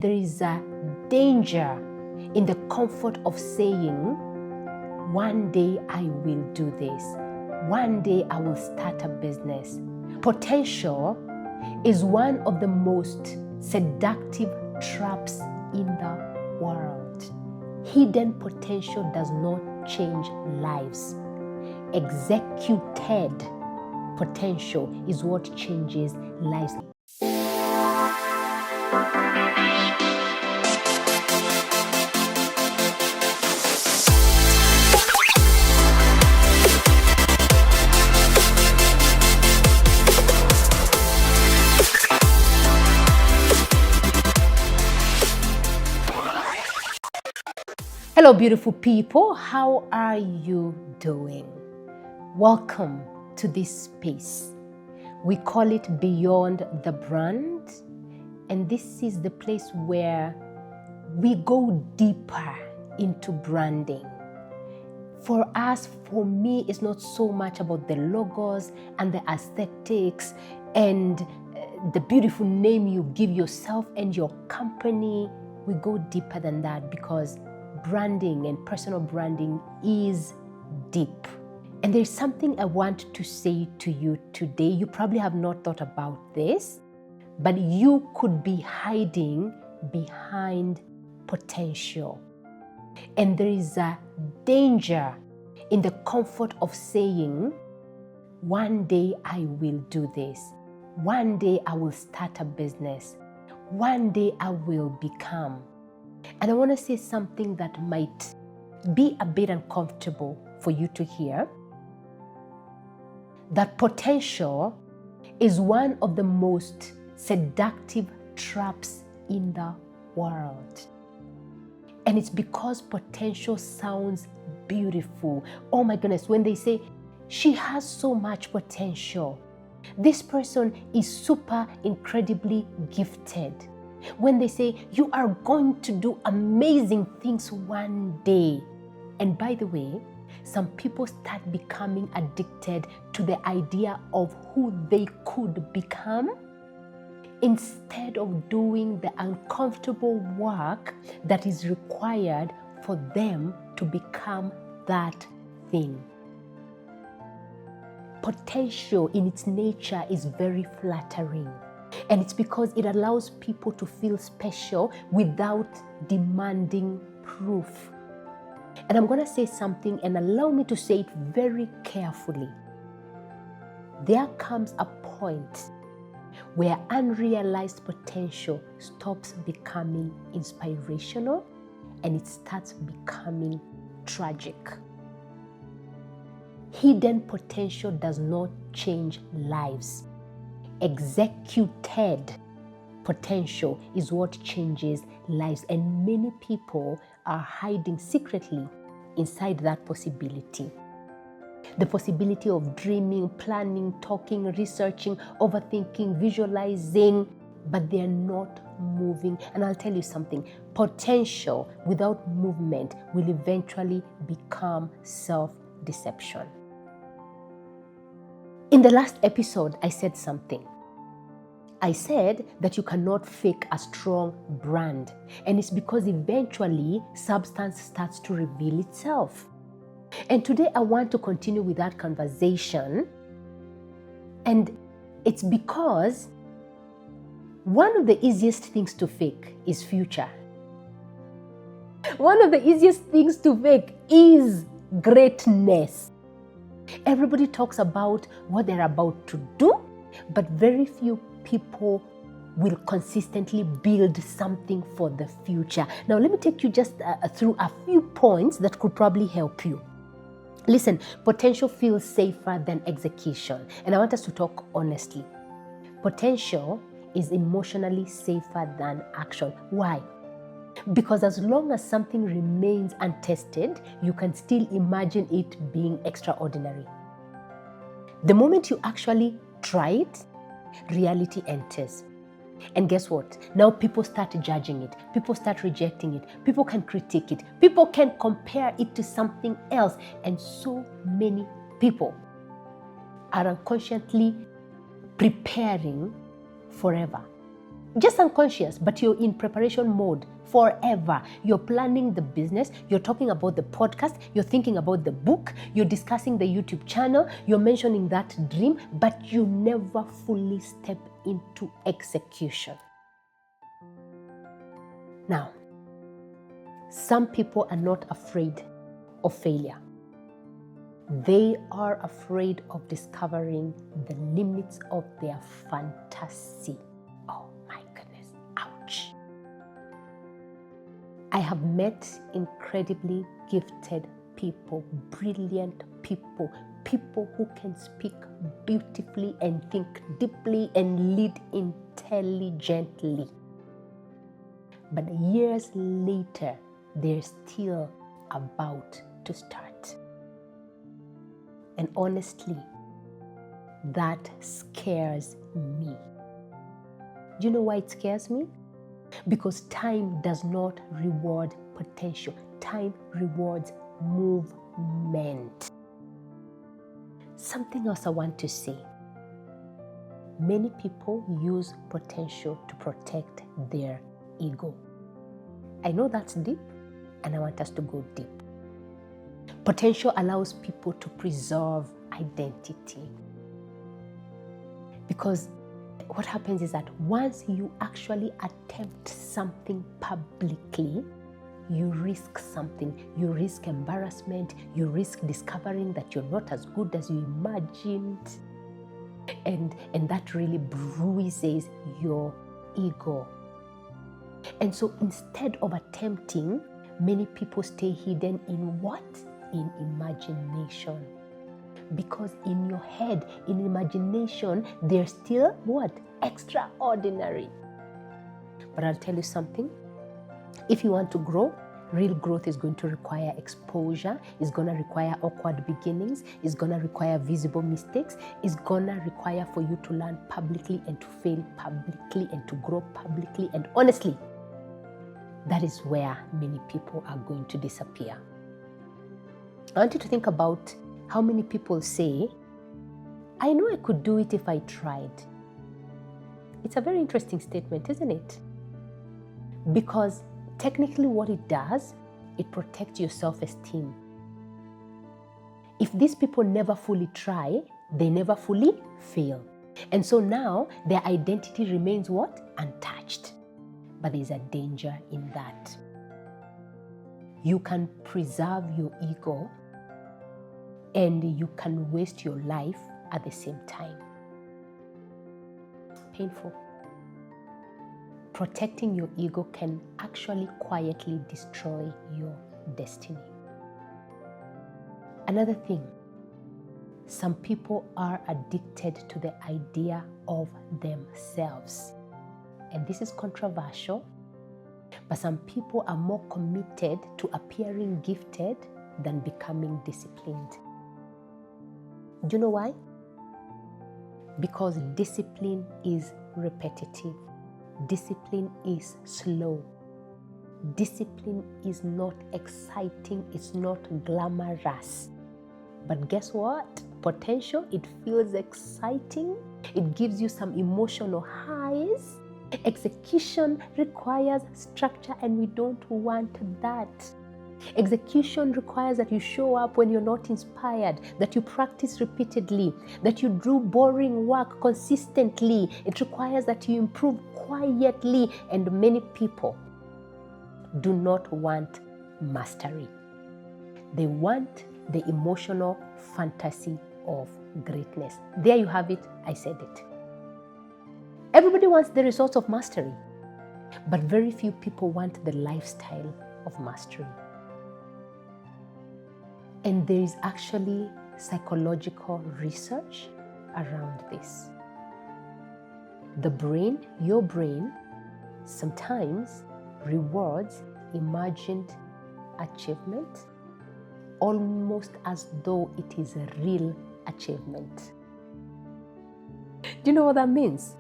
There is a danger in the comfort of saying, one day I will do this. One day I will start a business. Potential is one of the most seductive traps in the world. Hidden potential does not change lives. Executed potential is what changes lives. Hello, beautiful people. How are you doing? Welcome to this space. We call it Beyond the Brand, and this is the place where we go deeper into branding. For us, for me, it's not so much about the logos and the aesthetics and the beautiful name you give yourself and your company. We go deeper than that because branding and personal branding is deep. And there's something I want to say to you today. You probably have not thought about this, but you could be hiding behind potential. And there is a danger in the comfort of saying, one day I will do this. One day I will start a business. One day I will become. And I want to say something that might be a bit uncomfortable for you to hear. That potential is one of the most seductive traps in the world. And it's because potential sounds beautiful. Oh my goodness, when they say, she has so much potential. This person is super incredibly gifted. When they say, you are going to do amazing things one day. And by the way, some people start becoming addicted to the idea of who they could become instead of doing the uncomfortable work that is required for them to become that thing. Potential in its nature is very flattering. And it's because it allows people to feel special without demanding proof. And I'm going to say something, and allow me to say it very carefully. There comes a point where unrealized potential stops becoming inspirational and it starts becoming tragic. Hidden potential does not change lives. Executed potential is what changes lives, and many people are hiding secretly inside that possibility. The possibility of dreaming, planning, talking, researching, overthinking, visualizing, but they're not moving. And I'll tell you something, potential without movement will eventually become self-deception. In the last episode, I said something. I said that you cannot fake a strong brand, and it's because eventually substance starts to reveal itself. And today I want to continue with that conversation, and it's because one of the easiest things to fake is future. One of the easiest things to fake is greatness. Everybody talks about what they're about to do, but very few people will consistently build something for the future. Now, let me take you just through a few points that could probably help you. Listen, potential feels safer than execution. And I want us to talk honestly. Potential is emotionally safer than action. Why? Because as long as something remains untested, you can still imagine it being extraordinary. The moment you actually try it, reality enters. And guess what? Now people start judging it. People start rejecting it. People can critique it. People can compare it to something else. And so many people are unconsciously preparing forever. Just unconscious, but you're in preparation mode forever. You're planning the business, you're talking about the podcast, you're thinking about the book, you're discussing the YouTube channel, you're mentioning that dream, but you never fully step into execution. Now, some people are not afraid of failure. They are afraid of discovering the limits of their fantasy. Oh my goodness, ouch. I have met incredibly gifted people, brilliant people, people who can speak beautifully and think deeply and lead intelligently. But years later, they're still about to start. And honestly, that scares me. Do you know why it scares me? Because time does not reward potential. Time rewards movement. Something else I want to say. Many people use potential to protect their ego. I know that's deep, and I want us to go deep. Potential allows people to preserve identity. Because what happens is that once you actually attempt something publicly, you risk something. You risk embarrassment. You risk discovering that you're not as good as you imagined. And that really bruises your ego. And so instead of attempting, many people stay hidden in what? In imagination. Because in your head, in imagination, they're still what? Extraordinary. But I'll tell you something. If you want to grow, real growth is going to require exposure. It's going to require awkward beginnings. It's going to require visible mistakes. It's going to require for you to learn publicly and to fail publicly and to grow publicly. And honestly, that is where many people are going to disappear. I want you to think about how many people say, I know I could do it if I tried. It's a very interesting statement, isn't it? Because technically what it does, it protects your self-esteem. If these people never fully try, they never fully fail. And so now their identity remains what? Untouched. But there's a danger in that. You can preserve your ego and you can waste your life at the same time. Painful. Protecting your ego can actually quietly destroy your destiny. Another thing, some people are addicted to the idea of themselves. And this is controversial, but some people are more committed to appearing gifted than becoming disciplined. Do you know why? Because discipline is repetitive. Discipline is slow. Discipline is not exciting. It's not glamorous. But guess what? Potential, it feels exciting. It gives you some emotional highs. Execution requires structure, and we don't want that. Execution requires that you show up when you're not inspired, that you practice repeatedly, that you do boring work consistently. It requires that you improve quietly, and many people do not want mastery. They want the emotional fantasy of greatness. There you have it. I said it. Everybody wants the results of mastery, but very few people want the lifestyle of mastery. And there is actually psychological research around this. The brain, your brain, sometimes rewards imagined achievement almost as though it is a real achievement. Do you know what that means?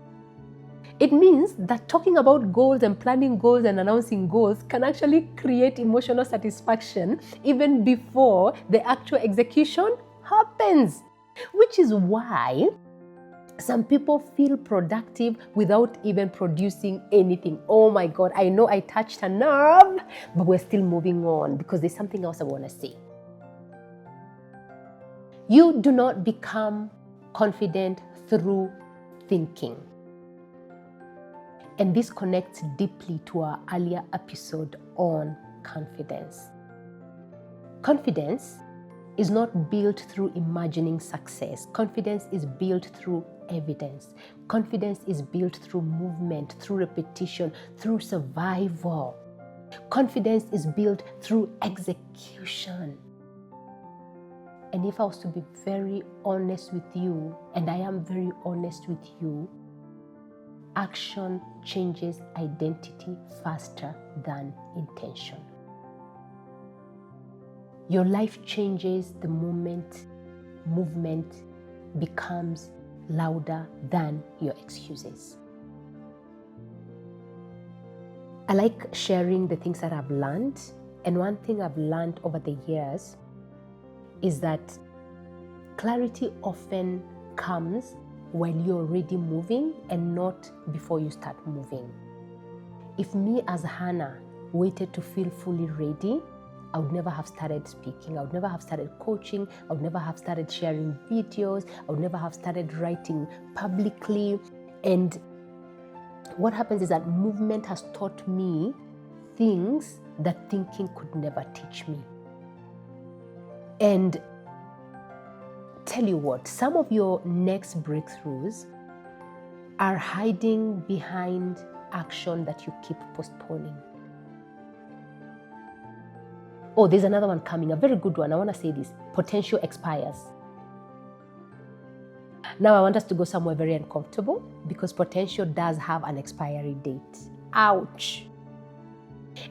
It means that talking about goals and planning goals and announcing goals can actually create emotional satisfaction even before the actual execution happens. Which is why Some people feel productive without even producing anything. Oh my God, I know I touched a nerve, but we're still moving on because there's something else I want to say. You do not become confident through thinking. And this connects deeply to our earlier episode on confidence. Confidence is not built through imagining success. Confidence is built through evidence. Confidence is built through movement, through repetition, through survival. Confidence is built through execution. And if I was to be very honest with you, and I am very honest with you, action changes identity faster than intention. Your life changes the moment movement becomes louder than your excuses. I like sharing the things that I've learned. And one thing I've learned over the years is that clarity often comes while you're already moving and not before you start moving. If me as Hannah waited to feel fully ready, I would never have started speaking. I would never have started coaching. I would never have started sharing videos. I would never have started writing publicly. And what happens is that movement has taught me things that thinking could never teach me. And tell you what, some of your next breakthroughs are hiding behind action that you keep postponing. Oh, there's another one coming, a very good one. I want to say this. Potential expires. Now I want us to go somewhere very uncomfortable because potential does have an expiry date. Ouch.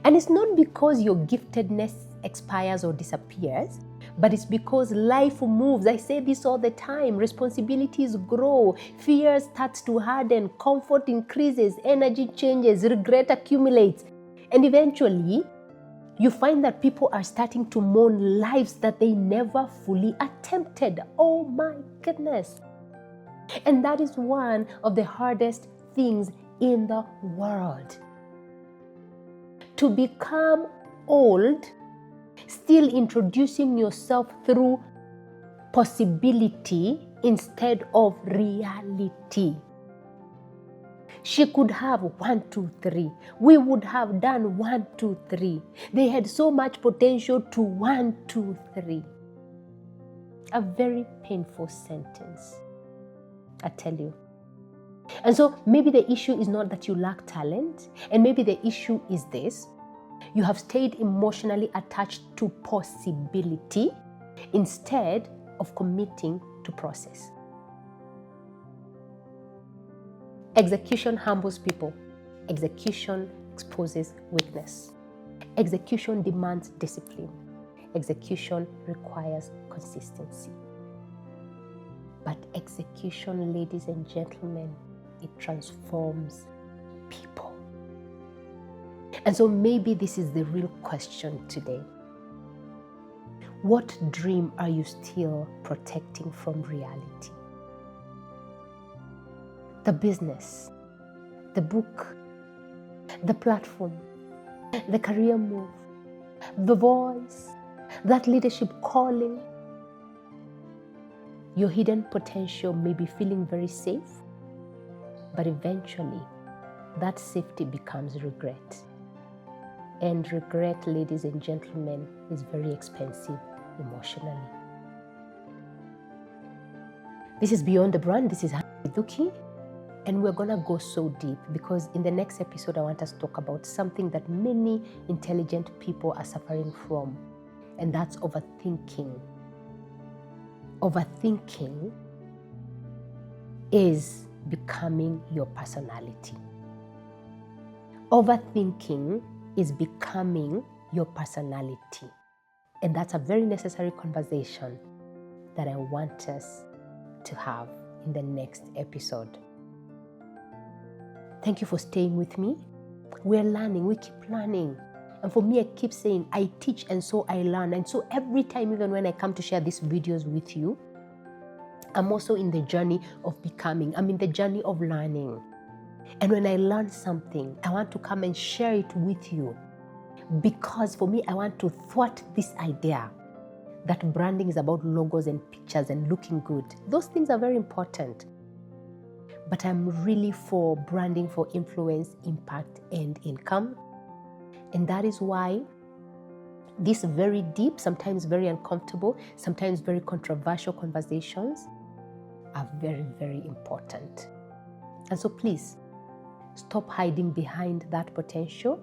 And it's not because your giftedness expires or disappears, but it's because life moves. I say this all the time. Responsibilities grow. Fear starts to harden. Comfort increases. Energy changes. Regret accumulates. And eventually, you find that people are starting to mourn lives that they never fully attempted. Oh my goodness. And that is one of the hardest things in the world. To become old, still introducing yourself through possibility instead of reality. She could have 1, 2, 3. We would have done 1, 2, 3. They had so much potential to 1, 2, 3. A very painful sentence, I tell you. And so maybe the issue is not that you lack talent, and maybe the issue is this. You have stayed emotionally attached to possibility instead of committing to process. Execution humbles people. Execution exposes weakness. Execution demands discipline. Execution requires consistency. But execution, ladies and gentlemen, it transforms people. And so maybe this is the real question today. What dream are you still protecting from reality? The business, the book, the platform, the career move, the voice, that leadership calling. Your hidden potential may be feeling very safe, but eventually that safety becomes regret. And regret, ladies and gentlemen, is very expensive emotionally. This is Beyond the Brand. This is Duki. And we're going to go so deep because in the next episode, I want us to talk about something that many intelligent people are suffering from, and that's overthinking. Overthinking is becoming your personality. Overthinking is becoming your personality. And that's a very necessary conversation that I want us to have in the next episode. Thank you for staying with me. We're learning, we keep learning. And for me, I keep saying, I teach and so I learn. And so every time, even when I come to share these videos with you, I'm also in the journey of becoming. I'm in the journey of learning. And when I learn something, I want to come and share it with you. Because for me, I want to thwart this idea that branding is about logos and pictures and looking good. Those things are very important. But I'm really for branding for influence, impact, and income. And that is why these very deep, sometimes very uncomfortable, sometimes very controversial conversations are very, very important. And so please, stop hiding behind that potential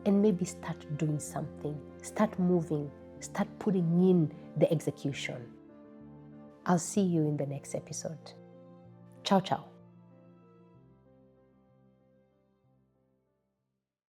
and maybe start doing something. Start moving. Start putting in the execution. I'll see you in the next episode. Ciao, ciao.